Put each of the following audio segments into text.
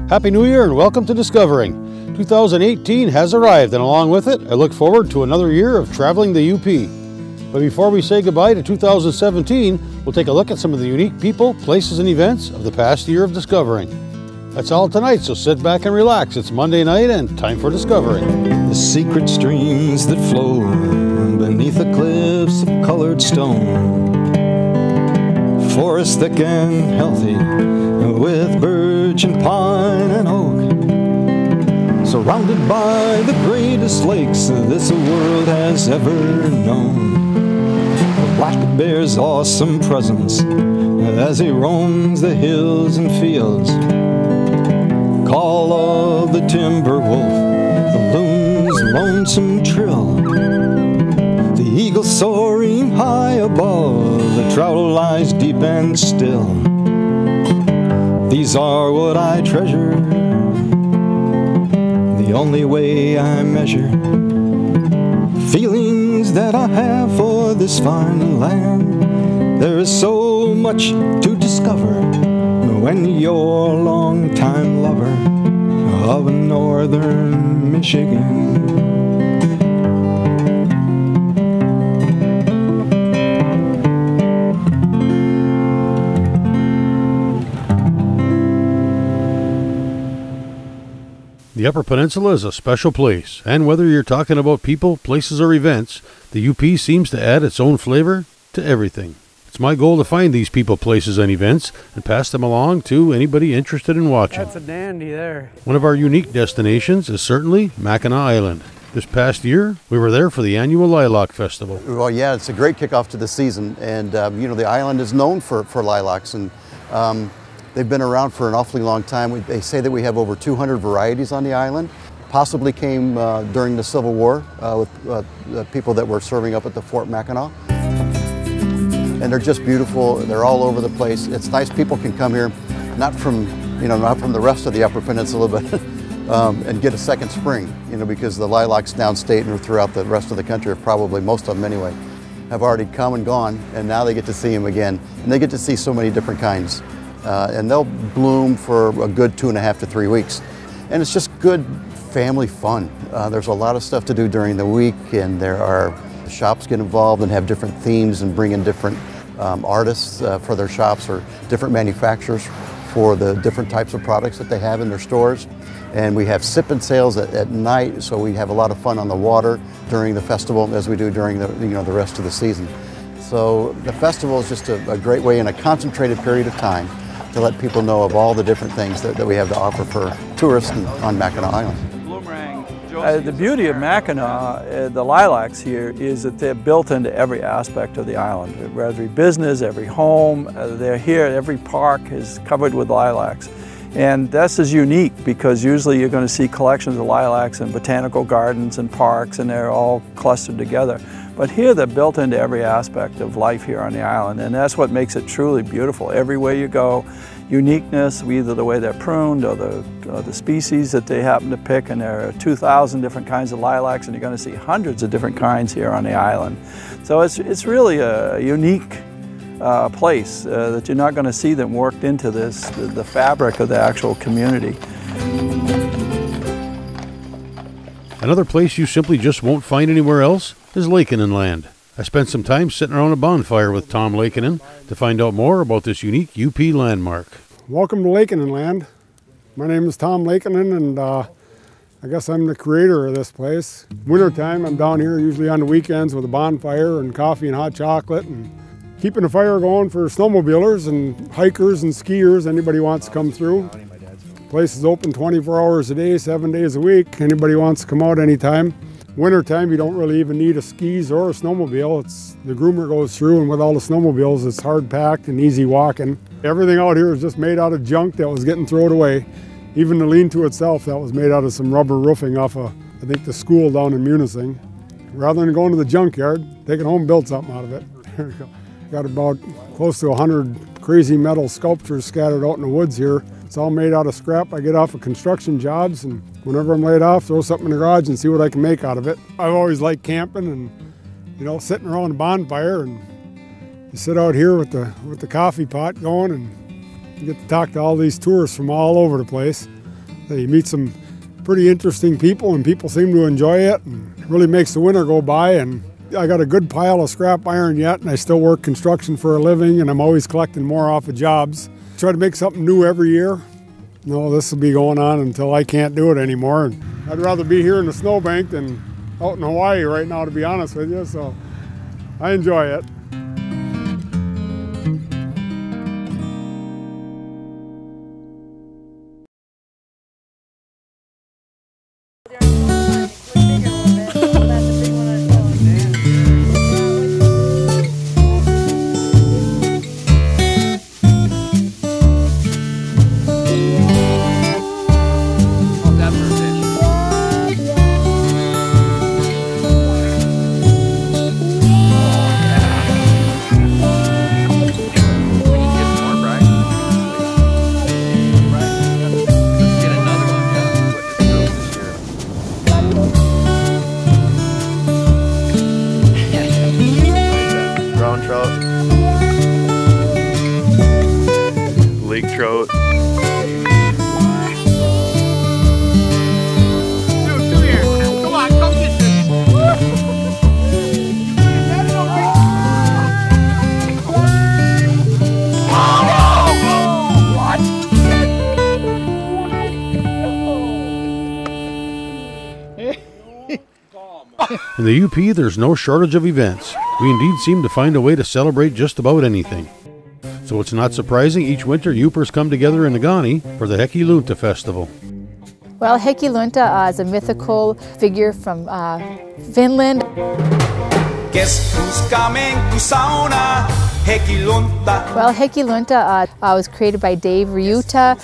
Happy New Year and welcome to Discovering. 2018 has arrived, and along with it, I look forward to another year of traveling the UP. But before we say goodbye to 2017, we'll take a look at some of the unique people, places, and events of the past year of Discovering. That's all tonight, so sit back and relax. It's Monday night and time for Discovering. The secret streams that flow beneath the cliffs of colored stone. Forests thick and healthy with birch and pine and oak. Surrounded by the greatest lakes this world has ever known. The black bear's awesome presence as he roams the hills and fields. Call of the timber wolf, the loon's lonesome trill, the eagle soaring high above, the trout lies deep and still. These are what I treasure, the only way I measure feelings that I have for this fine land. There is so much to discover when you're a long-time lover of northern Michigan. The Upper Peninsula is a special place, and whether you're talking about people, places, or events, the UP seems to add its own flavor to everything. It's my goal to find these people, places, and events and pass them along to anybody interested in watching. That's a dandy there. One of our unique destinations is certainly Mackinac Island. This past year, we were there for the annual Lilac Festival. Well, yeah, it's a great kickoff to the season, and the island is known for lilacs, and they've been around for an awfully long time. They say that we have over 200 varieties on the island. Possibly came during the Civil War with the people that were serving up at the Fort Mackinac. And they're just beautiful. They're all over the place. It's nice people can come here, not from the rest of the Upper Peninsula, but and get a second spring, because the lilacs downstate and throughout the rest of the country, probably most of them anyway, have already come and gone, and now they get to see them again. And they get to see so many different kinds. And they'll bloom for a good 2.5 to 3 weeks. And it's just good family fun. There's a lot of stuff to do during the week, and there are shops get involved and have different themes and bring in different artists for their shops, or different manufacturers for the different types of products that they have in their stores. And we have sip and sails at night, so we have a lot of fun on the water during the festival, as we do during the rest of the season. So the festival is just a great way in a concentrated period of time to let people know of all the different things that we have to offer for tourists on Mackinac Island. The beauty of Mackinac, the lilacs here, is that they're built into every aspect of the island. Every business, every home, they're here. Every park is covered with lilacs. And this is unique because usually you're going to see collections of lilacs in botanical gardens and parks, and they're all clustered together. But here they're built into every aspect of life here on the island, and that's what makes it truly beautiful. Everywhere you go, uniqueness, either the way they're pruned or the species that they happen to pick, and there are 2,000 different kinds of lilacs, and you're going to see hundreds of different kinds here on the island. So it's really a unique place that you're not going to see them worked into the fabric of the actual community. Another place you simply just won't find anywhere else is Lakeinen Land. I spent some time sitting around a bonfire with Tom Lakeinen to find out more about this unique UP landmark. Welcome to Lakeinen Land. My name is Tom Lakeinen, and I guess I'm the creator of this place. Wintertime, I'm down here usually on the weekends with a bonfire and coffee and hot chocolate, and keeping the fire going for snowmobilers and hikers and skiers. Anybody wants to come through. The place is open 24 hours a day, 7 days a week. Anybody wants to come out anytime. Wintertime, you don't really even need a skis or a snowmobile. The groomer goes through, and with all the snowmobiles, it's hard packed and easy walking. Everything out here is just made out of junk that was getting thrown away. Even the lean-to itself, that was made out of some rubber roofing off of, I think, the school down in Munising. Rather than going to the junkyard, take it home and build something out of it. Got about close to 100 crazy metal sculptures scattered out in the woods here. It's all made out of scrap I get off of construction jobs, and whenever I'm laid off, throw something in the garage and see what I can make out of it. I've always liked camping and, sitting around a bonfire, and you sit out here with the coffee pot going, and you get to talk to all these tourists from all over the place. You meet some pretty interesting people, and people seem to enjoy it, and really makes the winter go by. And I got a good pile of scrap iron yet, and I still work construction for a living, and I'm always collecting more off of jobs. Try to make something new every year. No, this will be going on until I can't do it anymore. And I'd rather be here in the snowbank than out in Hawaii right now, to be honest with you, so I enjoy it. Lake trout. Dude, come here. Come on, come get this. In the UP, there's no shortage of events. We indeed seem to find a way to celebrate just about anything. So it's not surprising each winter Yoopers come together in Negaunee for the Häckelunta Festival. Well, Häckelunta is a mythical figure from Finland. Guess who's coming to sauna? Häckelunta. Well, Häckelunta was created by Dave Ryuta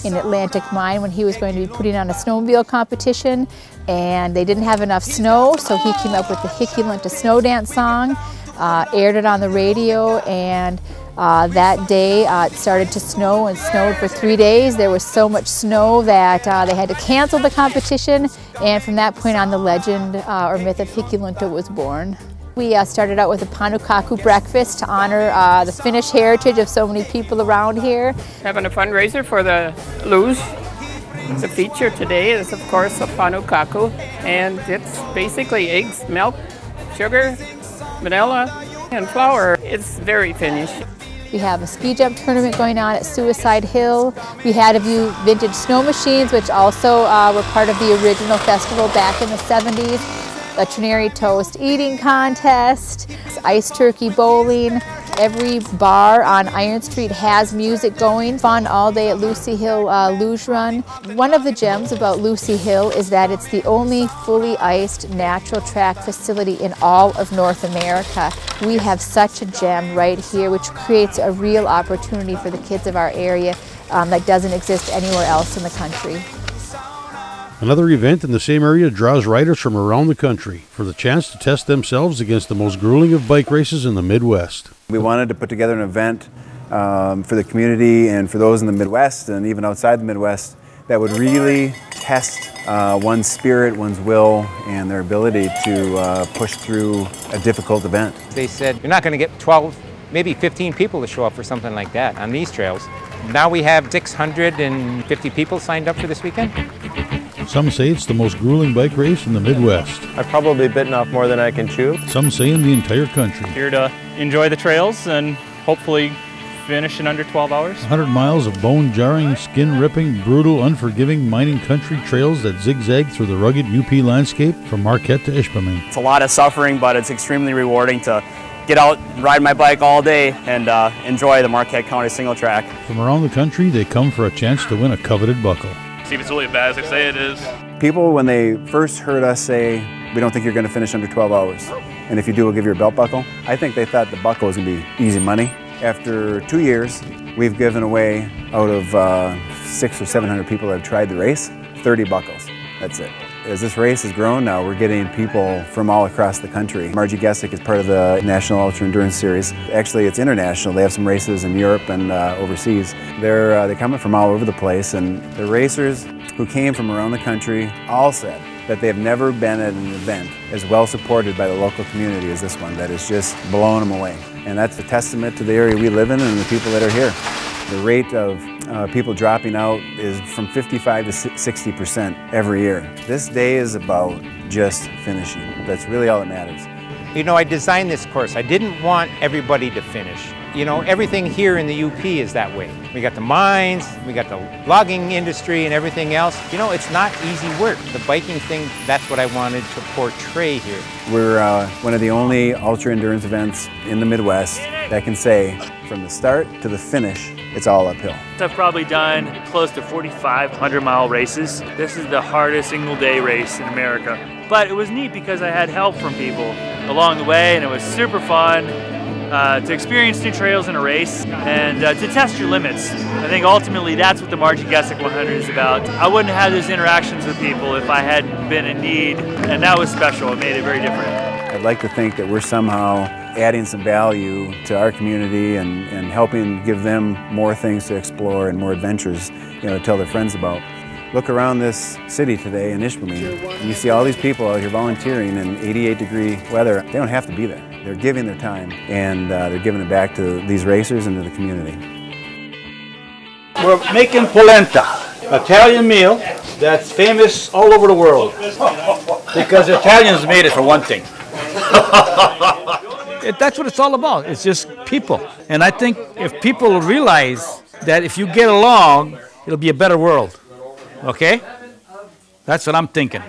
in Atlantic Mine when he was going to be putting on a snowmobile competition, and they didn't have enough snow, so he came up with the Häckelunta snow dance song, aired it on the radio, and that day it started to snow and snowed for 3 days. There was so much snow that they had to cancel the competition, and from that point on the legend or myth of Häckelunta was born. We started out with a Pannukakku breakfast to honor the Finnish heritage of so many people around here. Having a fundraiser for the luge. The feature today is, of course, a Pannukakku, and it's basically eggs, milk, sugar, vanilla, and flour. It's very Finnish. We have a ski jump tournament going on at Suicide Hill. We had a few vintage snow machines, which also were part of the original festival back in the 70s. A Trinary Toast eating contest, ice turkey bowling. Every bar on Iron Street has music going. Fun all day at Lucy Hill Luge Run. One of the gems about Lucy Hill is that it's the only fully iced natural track facility in all of North America. We have such a gem right here, which creates a real opportunity for the kids of our area that doesn't exist anywhere else in the country. Another event in the same area draws riders from around the country for the chance to test themselves against the most grueling of bike races in the Midwest. We wanted to put together an event for the community and for those in the Midwest and even outside the Midwest that would really test one's spirit, one's will, and their ability to push through a difficult event. They said, you're not going to get 12, maybe 15 people to show up for something like that on these trails. Now we have 650 people signed up for this weekend. Some say it's the most grueling bike race in the Midwest. I've probably bitten off more than I can chew. Some say in the entire country. Here to enjoy the trails and hopefully finish in under 12 hours. 100 miles of bone-jarring, skin-ripping, brutal, unforgiving mining country trails that zigzag through the rugged UP landscape from Marquette to Ishpeming. It's a lot of suffering, but it's extremely rewarding to get out, ride my bike all day, and enjoy the Marquette County single track. From around the country, they come for a chance to win a coveted buckle. See if it's really as bad as they say it is. People, when they first heard us say, we don't think you're going to finish under 12 hours, and if you do, we'll give you a belt buckle, I think they thought the buckle was going to be easy money. After 2 years, we've given away, out of 600 or 700 people that have tried the race, 30 buckles. That's it. As this race has grown now, we're getting people from all across the country. Margie Gessick is part of the National Ultra Endurance Series. Actually, it's international. They have some races in Europe and overseas. They're coming from all over the place, and the racers who came from around the country all said that they have never been at an event as well supported by the local community as this one that is just blowing them away. And that's a testament to the area we live in and the people that are here. The rate of people dropping out is from 55 to 60% every year. This day is about just finishing. That's really all that matters. You know, I designed this course. I didn't want everybody to finish. You know, everything here in the UP is that way. We got the mines, we got the logging industry and everything else. You know, it's not easy work. The biking thing, that's what I wanted to portray here. We're one of the only ultra endurance events in the Midwest that can say from the start to the finish, it's all uphill. I've probably done close to 45 100-mile races. This is the hardest single day race in America. But it was neat because I had help from people along the way, and it was super fun to experience new trails in a race and to test your limits. I think ultimately that's what the Margie Gesick 100 is about. I wouldn't have those interactions with people if I hadn't been in need, and that was special. It made it very different. I'd like to think that we're somehow adding some value to our community and helping give them more things to explore and more adventures, you know, to tell their friends about. Look around this city today in Ishpeming, and you see all these people out here volunteering in 88-degree weather. They don't have to be there. They're giving their time, and they're giving it back to these racers and to the community. We're making polenta, Italian meal that's famous all over the world because Italians made it for one thing. That's what it's all about. It's just people. And I think if people realize that if you get along, it'll be a better world. Okay? That's what I'm thinking.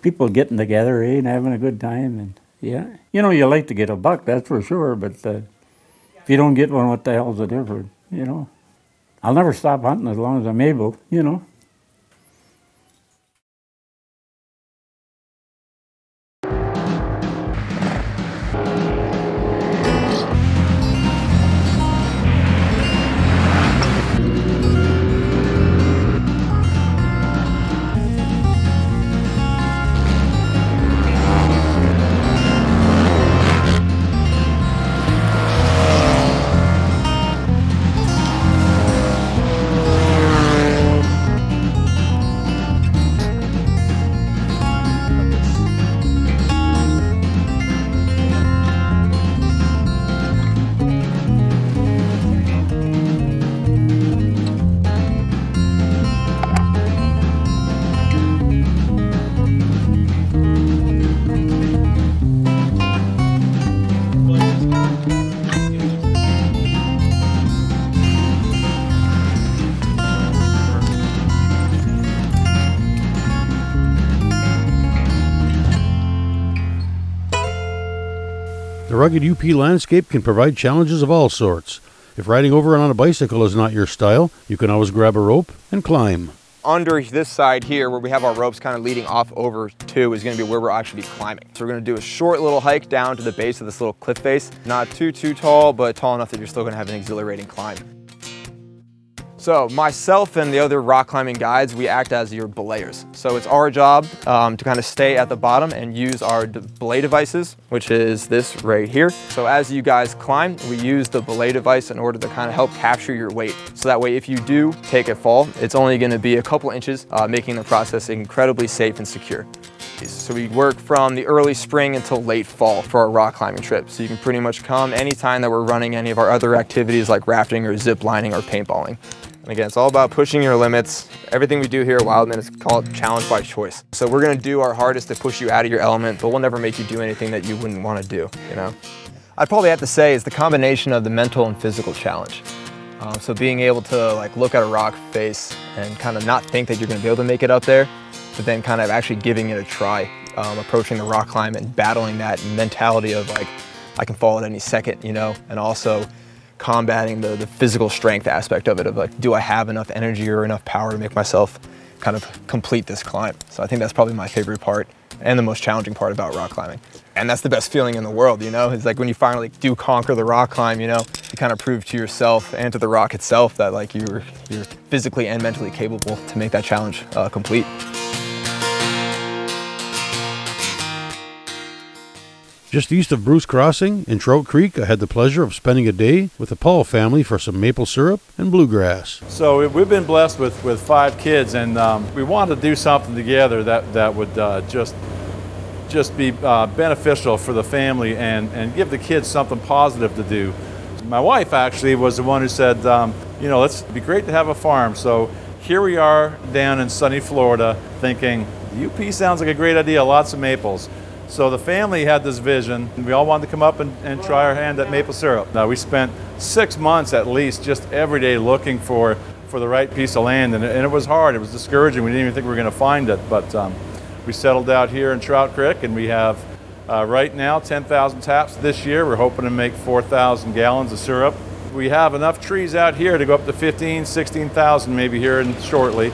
People getting together, and having a good time, and yeah. You know, you like to get a buck, that's for sure, but if you don't get one, what the hell's the difference, you know? I'll never stop hunting as long as I'm able, you know? The rugged UP landscape can provide challenges of all sorts. If riding over and on a bicycle is not your style, you can always grab a rope and climb. Under this side here, where we have our ropes kind of leading off over to, is going to be where we're actually climbing. So we're going to do a short little hike down to the base of this little cliff face. Not too tall, but tall enough that you're still going to have an exhilarating climb. So myself and the other rock climbing guides, we act as your belayers. So it's our job to kind of stay at the bottom and use our belay devices, which is this right here. So as you guys climb, we use the belay device in order to kind of help capture your weight. So that way, if you do take a fall, it's only going to be a couple inches, making the process incredibly safe and secure. So we work from the early spring until late fall for our rock climbing trip. So you can pretty much come anytime that we're running any of our other activities like rafting or zip lining or paintballing. And again, it's all about pushing your limits. Everything we do here at Wildman is called challenge by choice. So we're gonna do our hardest to push you out of your element, but we'll never make you do anything that you wouldn't wanna do, you know? I'd probably have to say is the combination of the mental and physical challenge. So being able to like look at a rock face and kind of not think that you're gonna be able to make it up there, but then kind of actually giving it a try, approaching the rock climb and battling that mentality of like, I can fall at any second, you know, and also combating the physical strength aspect of it, of like, do I have enough energy or enough power to make myself kind of complete this climb? So I think that's probably my favorite part and the most challenging part about rock climbing. And that's the best feeling in the world, you know? It's like when you finally do conquer the rock climb, you know, you kind of prove to yourself and to the rock itself that like you're physically and mentally capable to make that challenge complete. Just east of Bruce Crossing, in Trout Creek, I had the pleasure of spending a day with the Paul family for some maple syrup and bluegrass. So we've been blessed with 5 kids, and we wanted to do something together that would just be beneficial for the family and give the kids something positive to do. My wife actually was the one who said, you know, it'd be great to have a farm. So here we are down in sunny Florida thinking, the UP sounds like a great idea, lots of maples. So the family had this vision, and we all wanted to come up and try our hand at maple syrup. Now we spent 6 months at least just every day looking for the right piece of land, and it was hard, it was discouraging. We didn't even think we were gonna find it, but we settled out here in Trout Creek, and we have right now 10,000 taps this year. We're hoping to make 4,000 gallons of syrup. We have enough trees out here to go up to 15, 16,000 maybe here shortly.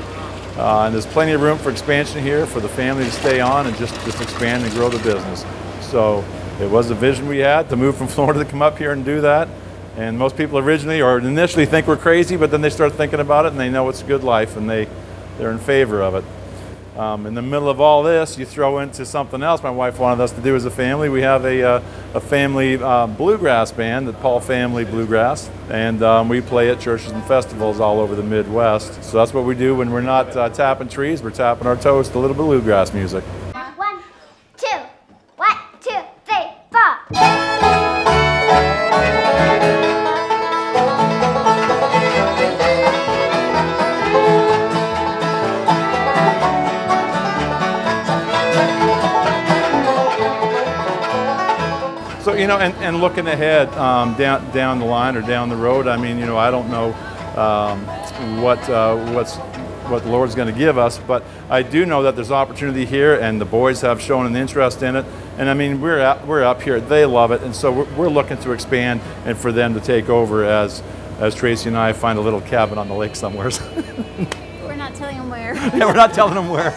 And there's plenty of room for expansion here for the family to stay on and just expand and grow the business. So it was a vision we had to move from Florida to come up here and do that. And most people originally or initially think we're crazy, but then they start thinking about it and they know it's a good life and they're in favor of it. In the middle of all this, you throw into something else my wife wanted us to do as a family. We have a family bluegrass band, the Paul Family Bluegrass, and we play at churches and festivals all over the Midwest. So that's what we do when we're not tapping trees, we're tapping our toes to a little bit of bluegrass music. 1, 2, 1, 2, 3, 4. So, you know, and looking ahead down the line or down the road, I mean, you know, I don't know what the Lord's going to give us, but I do know that there's opportunity here, and the boys have shown an interest in it. And I mean, we're up here, they love it, and so we're looking to expand and for them to take over as Tracy and I find a little cabin on the lake somewhere. We're not telling them where. Yeah, we're not telling them where.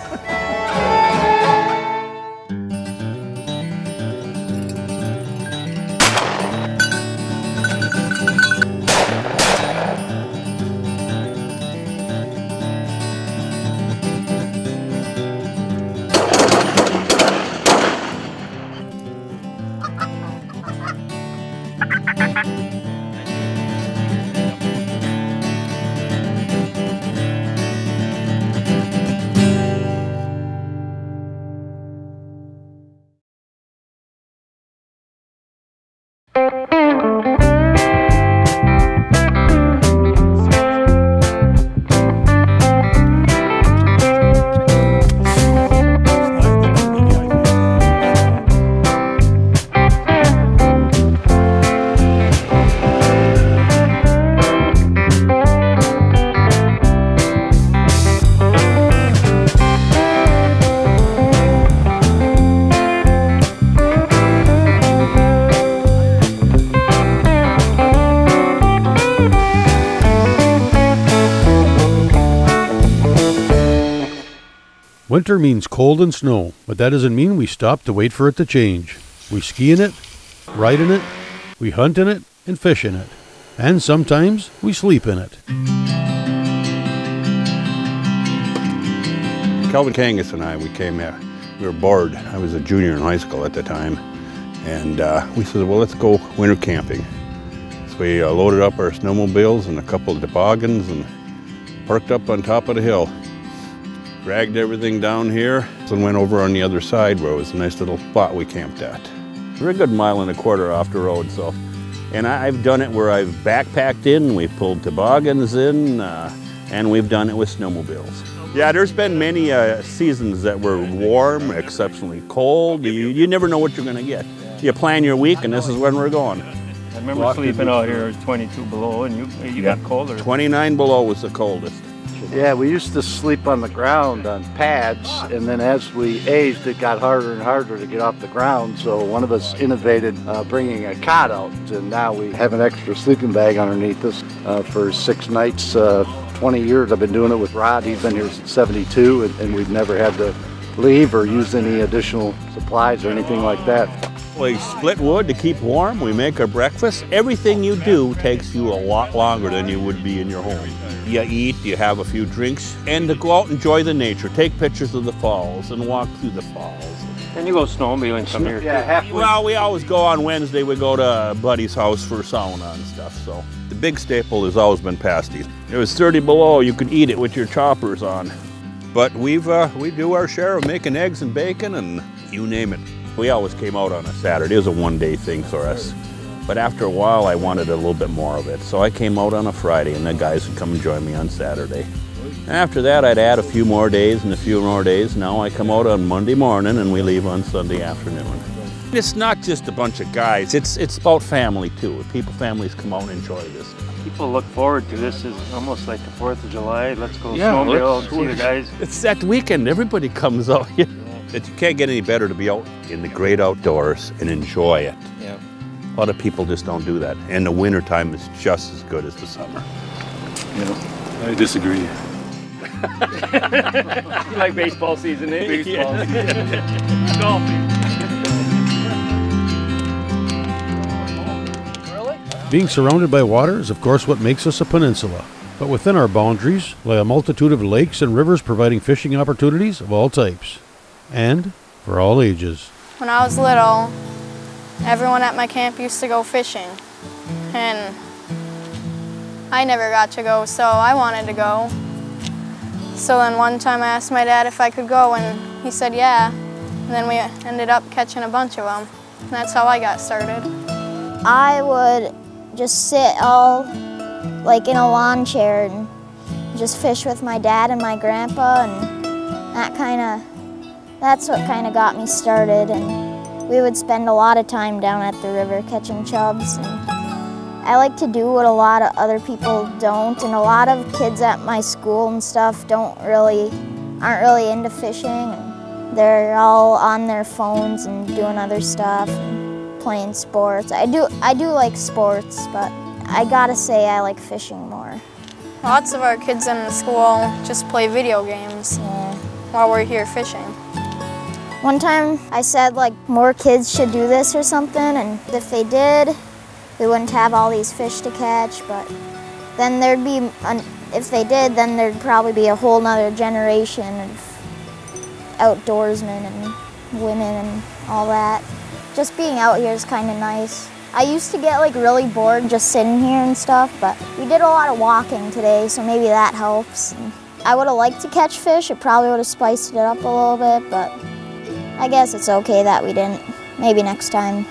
Winter means cold and snow, but that doesn't mean we stop to wait for it to change. We ski in it, ride in it, we hunt in it, and fish in it. And sometimes we sleep in it. Calvin Kangas and I, we came here. We were bored. I was a junior in high school at the time. And we said, well, let's go winter camping. So we loaded up our snowmobiles and a couple of toboggans and parked up on top of the hill. Dragged everything down here and went over on the other side where it was a nice little spot we camped at. We're a good 1.25 miles off the road, so. And I've done it where I've backpacked in, we've pulled toboggans in, and we've done it with snowmobiles. Yeah, there's been many seasons that were warm, exceptionally cold. You never know what you're gonna get. You plan your week and this is when we're going. I remember sleeping out here, it was 22 below, and you got colder. 29 below was the coldest. Yeah, we used to sleep on the ground on pads, and then as we aged, it got harder and harder to get off the ground, so one of us innovated bringing a cot out, and now we have an extra sleeping bag underneath us for 6 nights. 20 years I've been doing it with Rod. He's been here since '72, and we've never had to leave or use any additional supplies or anything like that. We split wood to keep warm, we make our breakfast. Everything you do takes you a lot longer than you would be in your home. You eat, you have a few drinks, and to go out and enjoy the nature. Take pictures of the falls and walk through the falls. And you go snowmobiling some here. Yeah, halfway. Well, we always go on Wednesday, we go to Buddy's house for sauna and stuff, so. The big staple has always been pasties. It was 30 below, you could eat it with your choppers on. But we do our share of making eggs and bacon and you name it. We always came out on a Saturday. It was a one-day thing for us. But after a while, I wanted a little bit more of it. So I came out on a Friday, and the guys would come and join me on Saturday. And after that, I'd add a few more days and a few more days. Now I come out on Monday morning, and we leave on Sunday afternoon. It's not just a bunch of guys. It's about family, too. Families come out and enjoy this. People look forward to this. Is almost like the 4th of July. Let's go snowmobile, see the guys. It's that weekend. Everybody comes out. You can't get any better to be out in the great outdoors and enjoy it. Yeah. A lot of people just don't do that. And the winter time is just as good as the summer. Yeah, I disagree. You like baseball season, eh? Baseball. Golfing. Being surrounded by water is of course what makes us a peninsula, but within our boundaries lie a multitude of lakes and rivers providing fishing opportunities of all types, and for all ages. When I was little, everyone at my camp used to go fishing, and I never got to go, so I wanted to go. So then one time I asked my dad if I could go, and he said yeah, and then we ended up catching a bunch of them, and that's how I got started. I would just sit all like in a lawn chair and just fish with my dad and my grandpa, and that's what kind of got me started. And we would spend a lot of time down at the river catching chubs. And I like to do what a lot of other people don't, and a lot of kids at my school and stuff aren't really into fishing. And they're all on their phones and doing other stuff. Playing sports. I do like sports, but I gotta say I like fishing more. Lots of our kids in the school just play video games while we're here fishing. One time I said like more kids should do this or something, and if they did, we wouldn't have all these fish to catch, but then if they did, then there'd probably be a whole nother generation of outdoorsmen and women and all that. Just being out here is kind of nice. I used to get like really bored just sitting here and stuff, but we did a lot of walking today, so maybe that helps. And I would have liked to catch fish. It probably would have spiced it up a little bit, but I guess it's okay that we didn't. Maybe next time.